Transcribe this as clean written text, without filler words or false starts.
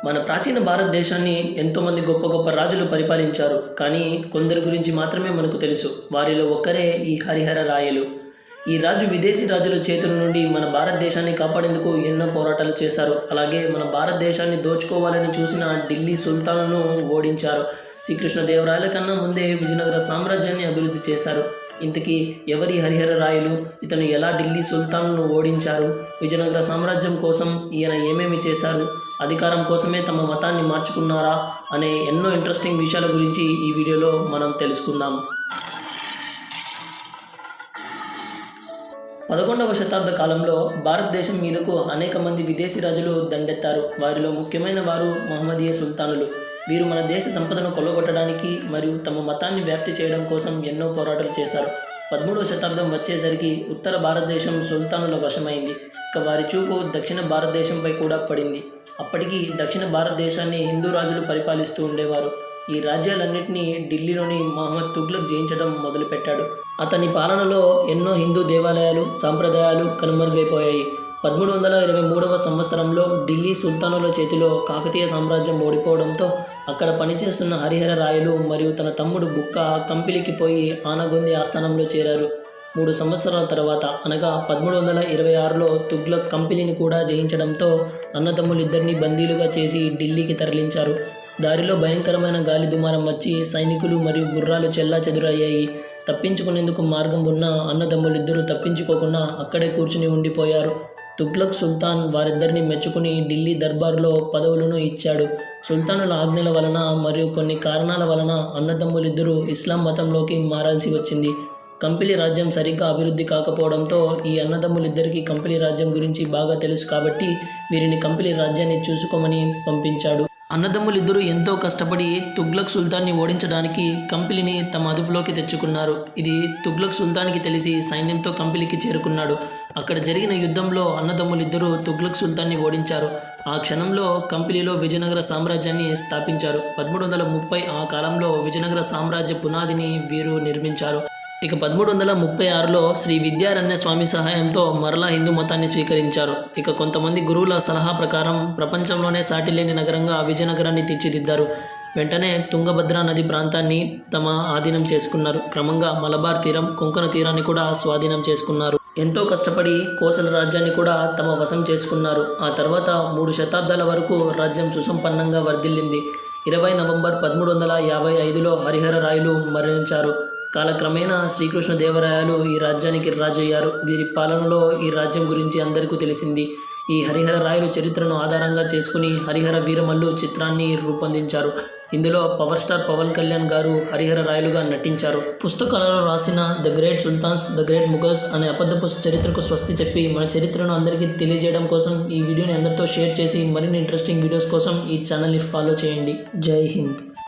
మన ప్రాచీన భారతదేశాన్ని ఎంతోమంది గొప్ప గొప్ప రాజులు పరిపాలించారు. కానీ కొందరి గురించి మాత్రమే మనకు తెలుసు. వారిలో ఒక్కరే ఈ హరిహర రాయలు. ఈ రాజు విదేశీ రాజుల చేతుల నుండి మన భారతదేశాన్ని కాపాడేందుకు ఎన్నో పోరాటాలు చేశారు. అలాగే మన భారతదేశాన్ని దోచుకోవాలని చూసిన ఢిల్లీ సుల్తాన్ను ఓడించారు. శ్రీకృష్ణదేవరాయల కన్నా ముందే విజయనగర సామ్రాజ్యాన్ని అభివృద్ధి చేశారు. ఇంతకీ ఎవరి హరిహర రాయలు? ఇతను ఎలా ఢిల్లీ సుల్తాన్ను ఓడించారు? విజయనగర సామ్రాజ్యం కోసం ఈయన ఏమేమి చేశారు? అధికారం కోసమే తమ మతాన్ని మార్చుకున్నారా అనే ఎన్నో ఇంట్రెస్టింగ్ విషయాల గురించి ఈ వీడియోలో మనం తెలుసుకుందాం. 11వ శతాబ్ద కాలంలో భారతదేశం మీదకు అనేక మంది విదేశీ రాజులు దండెత్తారు. వారిలో ముఖ్యమైన వారు మహమ్మదీయ సుల్తానులు. వీరు మన దేశ సంపదను కొల్లగొట్టడానికి మరియు తమ మతాన్ని వ్యాప్తి చేయడం కోసం ఎన్నో పోరాటాలు చేశారు. 13వ శతాబ్దం వచ్చేసరికి ఉత్తర భారతదేశం సుల్తానుల వశమైంది. ఇక వారి చూపు దక్షిణ భారతదేశంపై కూడా పడింది. అప్పటికి దక్షిణ భారతదేశాన్ని హిందూ రాజులు పరిపాలిస్తూ ఉండేవారు. ఈ రాజ్యాలన్నింటినీ ఢిల్లీలోని మహమ్మద్ తుగ్లక్ జయించడం మొదలుపెట్టాడు. అతని పాలనలో ఎన్నో హిందూ దేవాలయాలు, సాంప్రదాయాలు కనుమరుగైపోయాయి. 1323వ సంవత్సరంలో ఢిల్లీ సుల్తానుల చేతిలో కాకతీయ సామ్రాజ్యం ఓడిపోవడంతో అక్కడ పనిచేస్తున్న హరిహర రాయలు మరియు తన తమ్ముడు బుక్క కంపిలికి పోయి ఆనగొంది ఆస్థానంలో చేరారు. 3 సంవత్సరాల తర్వాత అనగా 1326లో తుగ్లక్ కంపిలిని కూడా జయించడంతో అన్నదమ్ములిద్దరినీ బందీలుగా చేసి ఢిల్లీకి తరలించారు. దారిలో భయంకరమైన గాలి దుమారం వచ్చి సైనికులు మరియు గుర్రాలు చెల్లాచెదురయ్యాయి. తప్పించుకునేందుకు మార్గం ఉన్న అన్నదమ్ములిద్దరూ తప్పించుకోకుండా అక్కడే కూర్చుని ఉండిపోయారు. తుగ్లక్ సుల్తాన్ వారిద్దరిని మెచ్చుకుని ఢిల్లీ దర్బార్లో పదవులను ఇచ్చాడు. సుల్తానుల ఆజ్ఞల వలన మరియు కొన్ని కారణాల వలన అన్నదమ్ములిద్దరూ ఇస్లాం మతంలోకి మారాల్సి వచ్చింది. కంపిలి రాజ్యం సరిగ్గా అభివృద్ధి కాకపోవడంతో ఈ అన్నదమ్ములిద్దరికీ కంపిలి రాజ్యం గురించి బాగా తెలుసు కాబట్టి వీరిని కంపిలి రాజ్యాన్ని చూసుకోమని పంపించాడు. అన్నదమ్ములిద్దరూ ఎంతో కష్టపడి తుగ్లక్ సుల్తాన్ని ఓడించడానికి కంపిలిని తమ అదుపులోకి తెచ్చుకున్నారు. ఇది తుగ్లక్ సుల్తాన్కి తెలిసి సైన్యంతో కంపిలికి చేరుకున్నాడు. అక్కడ జరిగిన యుద్ధంలో అన్నదమ్ములిద్దరూ తుగ్లక్ సుల్తాన్ని ఓడించారు. ఆ క్షణంలో కంపిలిలో విజయనగర సామ్రాజ్యాన్ని స్థాపించారు. 1330 ఆ కాలంలో విజయనగర సామ్రాజ్య పునాదిని వీరు నిర్మించారు. ఇక 1336లో శ్రీ విద్యారణ్య స్వామి సహాయంతో మరలా హిందూ మతాన్ని స్వీకరించారు. ఇక కొంతమంది గురువుల సలహా ప్రకారం ప్రపంచంలోనే సాటిలేని నగరంగా విజయనగరాన్ని తీర్చిదిద్దారు. వెంటనే తుంగభద్ర నది ప్రాంతాన్ని తమ ఆధీనం చేసుకున్నారు. క్రమంగా మలబార్ తీరం, కొంకణ తీరాన్ని కూడా స్వాధీనం చేసుకున్నారు. ఎంతో కష్టపడి కోసల రాజ్యాన్ని కూడా తమ వశం చేసుకున్నారు. ఆ తర్వాత 3 శతాబ్దాల వరకు రాజ్యం సుసంపన్నంగా వర్ధిల్లింది. 20 నవంబర్ 1355లో హరిహర రాయలు మరణించారు. కాలక్రమేణా శ్రీకృష్ణదేవరాయలు ఈ రాజ్యానికి రాజయ్యారు. వీరి పాలనలో ఈ రాజ్యం గురించి అందరికీ తెలిసింది. ఈ హరిహర రాయలు చరిత్రను ఆధారంగా చేసుకుని హరిహర వీరమల్లు చిత్రాన్ని రూపొందించారు. ఇందులో పవర్ స్టార్ పవన్ కళ్యాణ్ గారు హరిహర రాయలుగా నటించారు. పుస్తకాలలో రాసిన the great sultans, the great Mughals అనే అబద్ధపు చరిత్రకు స్వస్తి చెప్పి మన చరిత్రను అందరికీ తెలియజేయడం కోసం ఈ వీడియోని అందరితో షేర్ చేసి మరిన్ని ఇంట్రెస్టింగ్ వీడియోస్ కోసం ఈ ఛానల్ని ఫాలో చేయండి. జై హింద్.